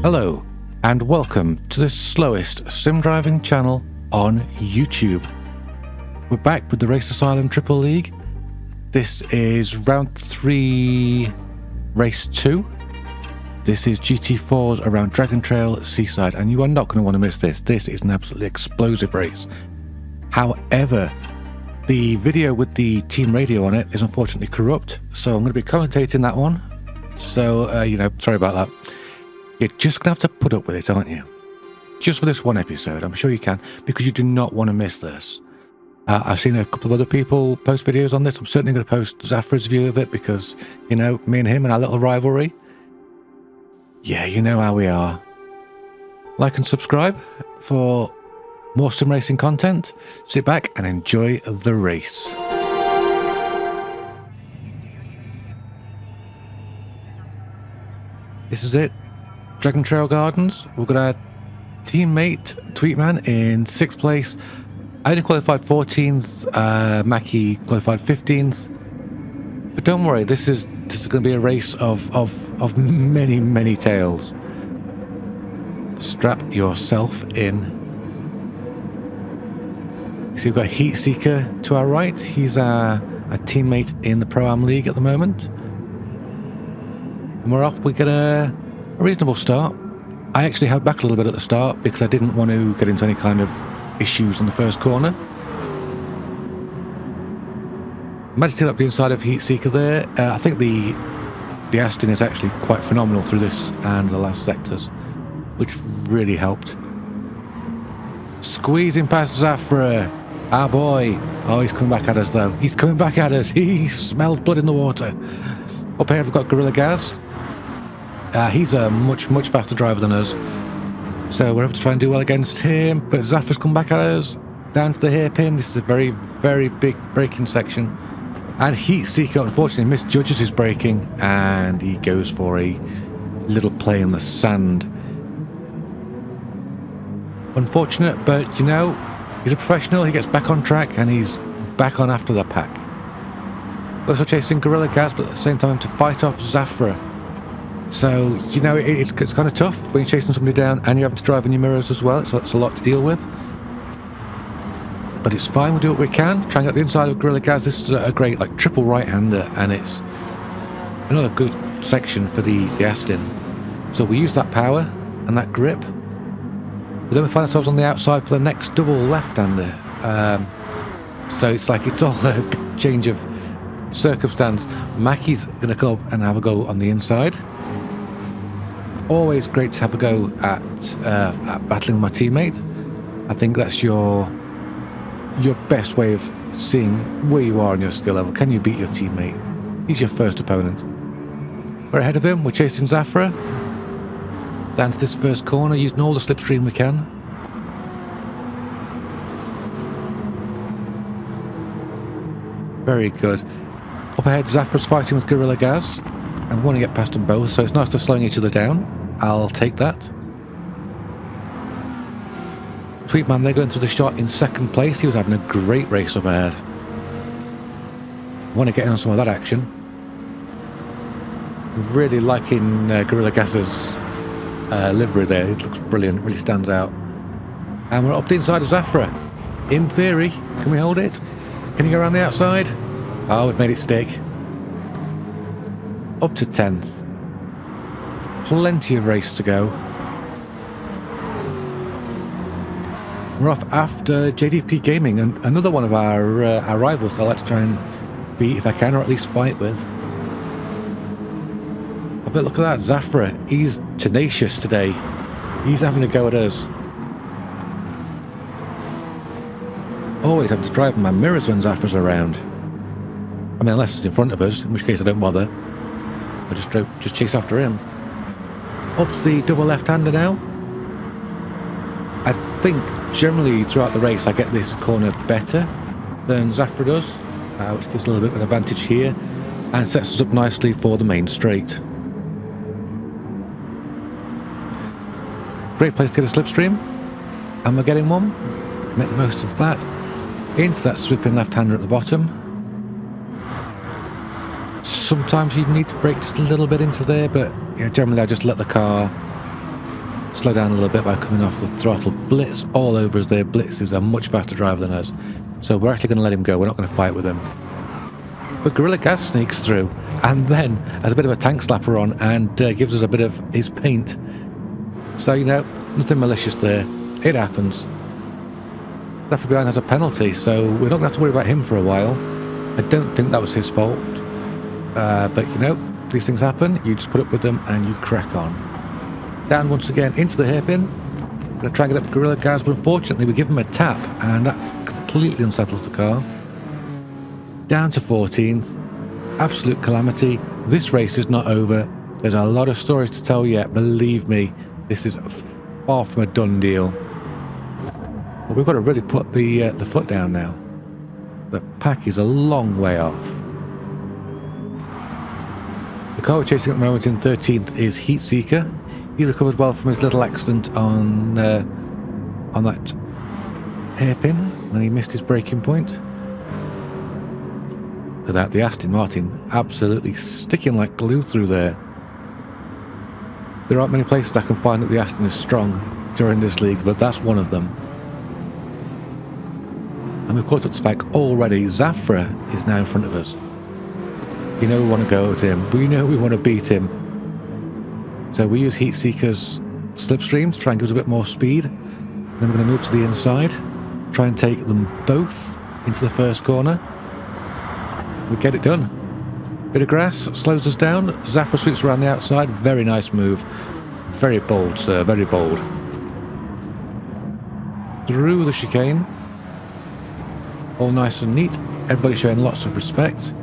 Hello, and welcome to the slowest sim driving channel on YouTube. We're back with the Race Asylum Triple League. This is round 3, race 2. This is GT4s around Dragon Trail Seaside, and you are not going to want to miss this. This is an absolutely explosive race. However, the video with the team radio on it is unfortunately corrupt, so I'm going to be commentating that one. So, sorry about that. You're just going to have to put up with it, aren't you? Just for this one episode. I'm sure you can, because you do not want to miss this. I've seen a couple of other people post videos on this. I'm certainly going to post Zafra's view of it because, you know, me and him and our little rivalry. Yeah, you know how we are. Like and subscribe for more sim racing content. Sit back and enjoy the race. This is it. Dragon Trail Gardens. We've got our teammate Tweetman in 6th place. I only qualified 14th. Mackie qualified 15th. But don't worry, this is going to be a race of many tales. Strap yourself in. So we've got Heat Seeker to our right. He's a teammate in the Pro-Am League at the moment. And we're off. We get a reasonable start. I actually held back a little bit at the start because I didn't want to get into any kind of issues on the first corner. Managed to get up the inside of Heat Seeker there. I think the Aston is actually quite phenomenal through this and the last sectors, which really helped. Squeezing past Zafra. Our boy. Oh, he's coming back at us though. He's coming back at us. He smells blood in the water. Up ahead we've got Gorilla Gaz. He's a much faster driver than us, so we're able to try and do well against him. But Zafra's come back at us down to the hairpin. This is a very big braking section, and Heat Seeker unfortunately misjudges his braking and he goes for a little play in the sand. Unfortunate, but you know, he's a professional. He gets back on track and he's back on after the pack. We're also chasing Gorilla Gaz, but at the same time to fight off Zafra. So, you know, it's kind of tough when you're chasing somebody down and you're having to drive in your mirrors as well. So it's a lot to deal with. But it's fine, we'll do what we can. Try and get the inside of Gorilla Gaz. This is a great, like, triple right-hander, and it's another good section for the Aston. So we use that power and that grip. But then we find ourselves on the outside for the next double left-hander. So it's like it's all a change of circumstance. Mackie's going to come and have a go on the inside. Always great to have a go at battling with my teammate. I think that's your best way of seeing where you are on your skill level. Can you beat your teammate? He's your first opponent. We're ahead of him. We're chasing Zafra down to this first corner, using all the slipstream we can. Very good. Up ahead, Zafra's fighting with Gorilla Gaz. I want to get past them both, so it's nice to slowing each other down. I'll take that. Tweetman, they're going through the shot in 2nd place. He was having a great race up ahead. I want to get in on some of that action. Really liking Gorilla Gaz's livery there. It looks brilliant, really stands out. And we're up the inside of Zafra. In theory, can we hold it? Can you go around the outside? Oh, we've made it stick. Up to 10th. Plenty of race to go. We're off after JDP Gaming, and another one of our rivals that I like to try and beat if I can, or at least fight with. But look at that, Zafra. He's tenacious today. He's having a go at us. Always having to drive my mirrors when Zafra's around. I mean, unless it's in front of us, in which case I don't bother. I just chase after him. Up to the double left-hander now. I think generally throughout the race I get this corner better than Zafra does, which gives a little bit of an advantage here and sets us up nicely for the main straight. Great place to get a slipstream, and we're getting one. Make the most of that. Into that sweeping left-hander at the bottom. Sometimes you need to brake just a little bit into there, but you know, generally I just let the car slow down a little bit by coming off the throttle. Blitz all over us there. Blitz is a much faster driver than us. So we're actually going to let him go. We're not going to fight with him. But Gorilla Gas sneaks through and then has a bit of a tank slapper on and gives us a bit of his paint. So, you know, nothing malicious there. It happens. Left behind has a penalty, so we're not going to have to worry about him for a while. I don't think that was his fault. But, you know, these things happen. You just put up with them and you crack on. Down once again into the hairpin. Going to try and get up Gorilla Gas, but unfortunately we give him a tap and that completely unsettles the car. Down to 14th. Absolute calamity. This race is not over. There's a lot of stories to tell yet. Believe me, this is far from a done deal. But we've got to really put the foot down now. The pack is a long way off. The car we're chasing at the moment in 13th is Heatseeker. He recovered well from his little accident on that hairpin when he missed his braking point. Look at that, the Aston Martin absolutely sticking like glue through there. There aren't many places I can find that the Aston is strong during this league, but that's one of them. And we've caught up to spec already. Zafra is now in front of us. You know we want to go at him. We know we want to beat him. So we use Heatseeker's slipstream to try and give us a bit more speed. Then we're going to move to the inside. Try and take them both into the first corner. We get it done. Bit of grass slows us down. Zafra sweeps around the outside. Very nice move. Very bold, sir. Very bold. Through the chicane. All nice and neat. Everybody showing lots of respect.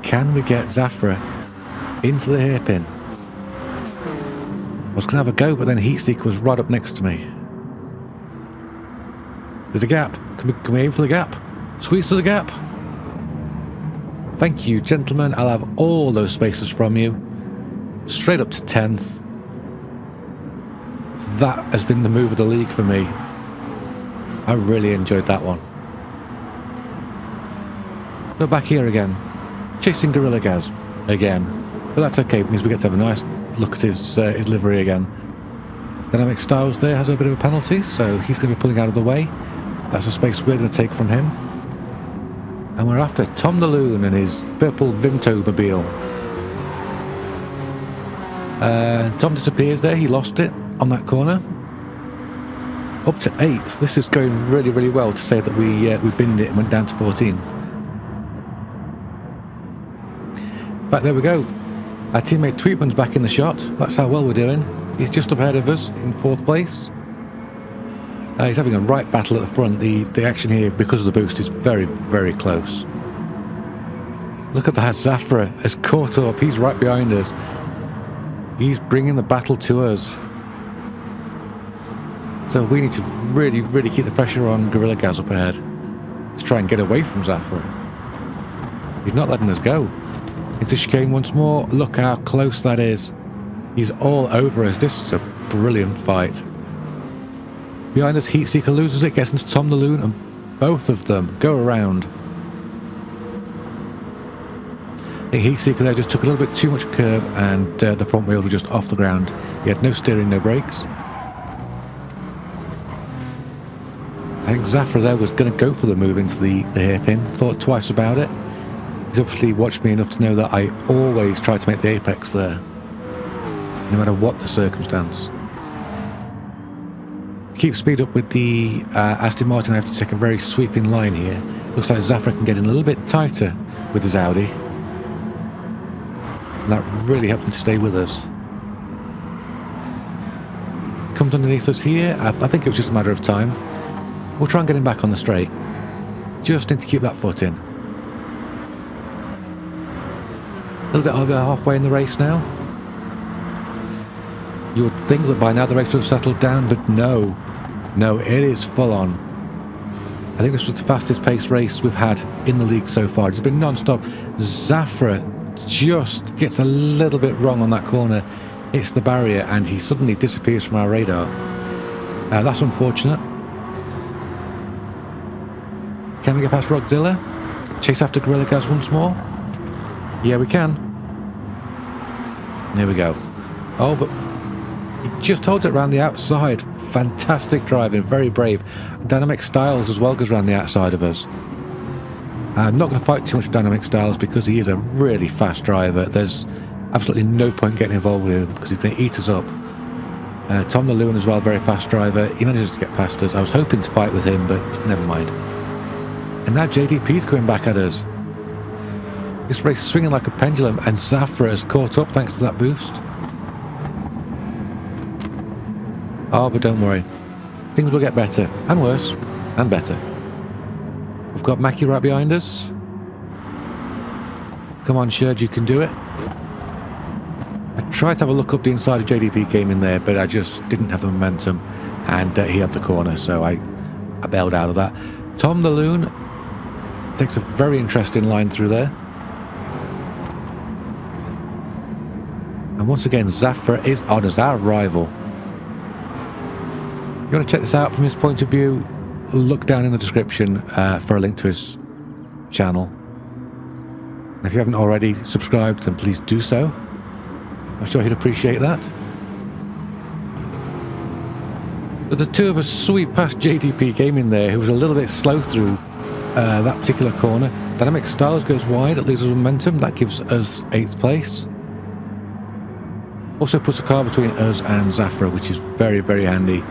Can we get Zafra into the hairpin? I was going to have a go, but then Heatseeker was right up next to me. There's a gap. Can we aim for the gap? Squeeze to the gap. Thank you, gentlemen. I'll have all those spaces from you. Straight up to 10th. That has been the move of the league for me. I really enjoyed that one. So back here again. Chasing Gorilla Gas again. But that's okay, it means we get to have a nice look at his livery again. Dynamic Styles there has a bit of a penalty, so he's going to be pulling out of the way. That's a space we're going to take from him. And we're after Tom the Loon and his purple Vimto-mobile. Tom disappears there, he lost it on that corner. Up to 8th. This is going really, really well to say that we binned it and went down to 14th. But there we go. Our teammate Tweetman's back in the shot. That's how well we're doing. He's just up ahead of us in 4th place. He's having a right battle at the front. The action here, because of the boost, is very, very close. Look at that. Zafra has caught up. He's right behind us. He's bringing the battle to us. So we need to really, really keep the pressure on Gorilla Gas up ahead to try and get away from Zafra. He's not letting us go. Into chicane once more. Look how close that is. He's all over us. This is a brilliant fight. Behind us, Heatseeker loses it, gets into Tom the Loon, and both of them go around. I think Heatseeker there just took a little bit too much curb, and the front wheels were just off the ground. He had no steering, no brakes. I think Zafra there was going to go for the move into the hairpin. Thought twice about it. He's obviously watched me enough to know that I always try to make the apex there, no matter what the circumstance. To keep speed up with the Aston Martin, I have to take a very sweeping line here. Looks like Zafra can get in a little bit tighter with his Audi. And that really helped him to stay with us. Comes underneath us here. I think it was just a matter of time. We'll try and get him back on the straight. Just need to keep that foot in. A little bit over halfway in the race now. You would think that by now the race would have settled down, but no. No, it is full on. I think this was the fastest paced race we've had in the league so far. It's been non-stop. Zafra just gets a little bit wrong on that corner, hits the barrier, and he suddenly disappears from our radar. That's unfortunate. Can we get past Rockzilla? Chase after Gorilla Gas once more? Yeah, we can. There we go. Oh, but he just holds it around the outside. Fantastic driving, very brave. Dynamic Styles as well goes around the outside of us. I'm not going to fight too much with Dynamic Styles because he is a really fast driver. There's absolutely no point getting involved with him because he's going to eat us up. Tom the Loon as well, very fast driver. He manages to get past us. I was hoping to fight with him, but never mind. And now JDP's coming back at us. This race is swinging like a pendulum, and Zafra has caught up thanks to that boost. Oh, but don't worry. Things will get better, and worse, and better. We've got Mackie right behind us. Come on, Sherd, you can do it. I tried to have a look up the inside of JDP game in there, but I just didn't have the momentum, and he had the corner, so I bailed out of that. Tom the Loon takes a very interesting line through there. And once again, Zafra is on as our rival. If you want to check this out from his point of view, look down in the description for a link to his channel. And if you haven't already subscribed, then please do so. I'm sure he'd appreciate that. But the two of us sweep past JDP Gaming there, who was a little bit slow through that particular corner. Dynamic Styles goes wide, it loses momentum, that gives us 8th place. Also puts a car between us and Zafra, which is very, very handy.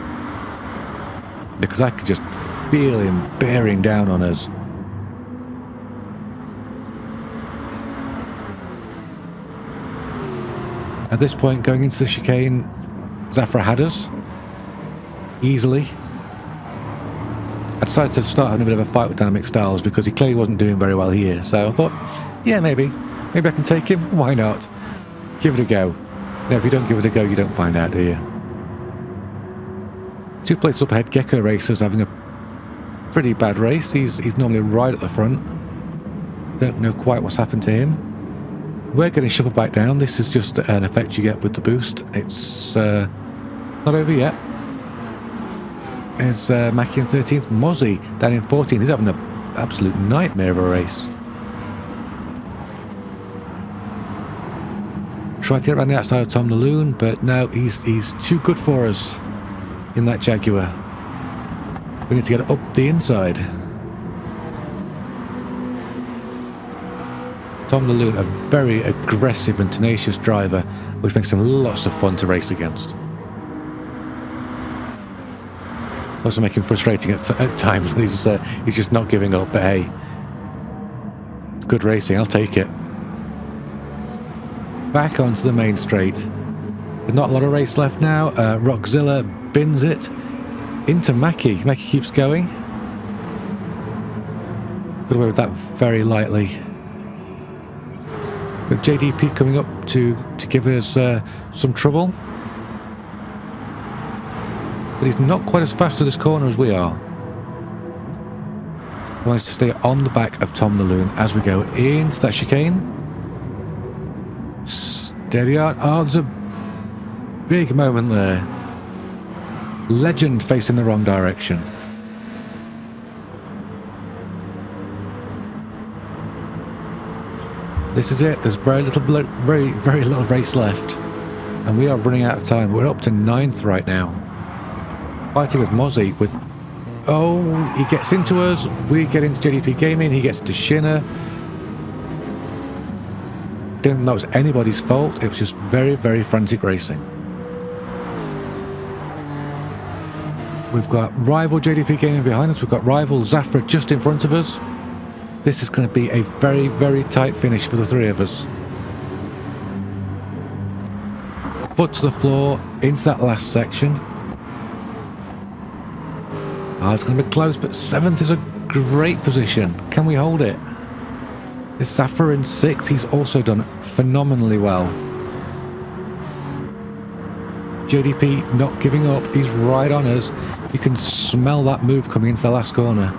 Because I could just feel him bearing down on us. At this point, going into the chicane, Zafra had us easily. I decided to start having a bit of a fight with Dynamic Styles because he clearly wasn't doing very well here. So I thought, yeah, maybe I can take him. Why not? Give it a go. Now, if you don't give it a go, you don't find out, do you? 2 places up ahead, Gecko Racer's having a pretty bad race. He's normally right at the front. Don't know quite what's happened to him. We're getting shuffled back down. This is just an effect you get with the boost. It's not over yet. There's Mackie in 13th. Mozzie down in 14th. He's having an absolute nightmare of a race. Tried to get around the outside of Tom the Loon, but no, he's too good for us in that Jaguar. We need to get up the inside. Tom the Loon, a very aggressive and tenacious driver, which makes him lots of fun to race against. Also make him frustrating at times when he's just not giving up, but hey, it's good racing, I'll take it. Back onto the main straight. There's not a lot of race left now. Rockzilla bins it into Mackie. Mackie keeps going. Got away with that very lightly. With JDP coming up to give us some trouble. But he's not quite as fast to this corner as we are. He wants to stay on the back of Tom the Loon as we go into that chicane. Steady on. Oh, there's a big moment there. Legend facing the wrong direction. This is it. There's very little race left. And we are running out of time. We're up to 9th right now. Fighting with Mozzie. Oh, he gets into us. We get into JDP Gaming. He gets to Shinner. Didn't think that was anybody's fault. It was just very, very frantic racing. We've got rival JDP Gaming behind us. We've got rival Zafra just in front of us. This is going to be a very, very tight finish for the three of us. Foot to the floor into that last section. Oh, it's going to be close, but 7th is a great position. Can we hold it? This Zafra in 6th. He's also done phenomenally well. JDP not giving up. He's right on us. You can smell that move coming into the last corner.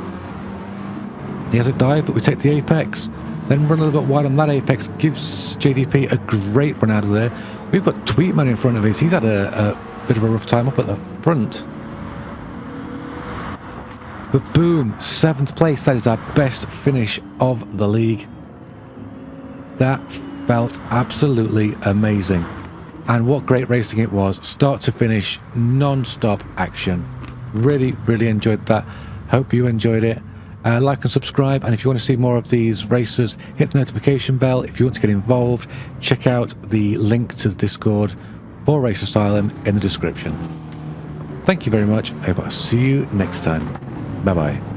He has a dive, but we take the apex. Then run a little bit wide on that apex. Gives JDP a great run out of there. We've got Tweetman in front of us. He's had a bit of a rough time up at the front. But boom, 7th place. That is our best finish of the league. That felt absolutely amazing. And what great racing it was, start to finish, non-stop action. Really, really enjoyed that. Hope you enjoyed it. Like and subscribe, and if you want to see more of these races, hit the notification bell. If you want to get involved, check out the link to the Discord for Race Asylum in the description. Thank you very much. I hope I'll see you next time. Bye bye.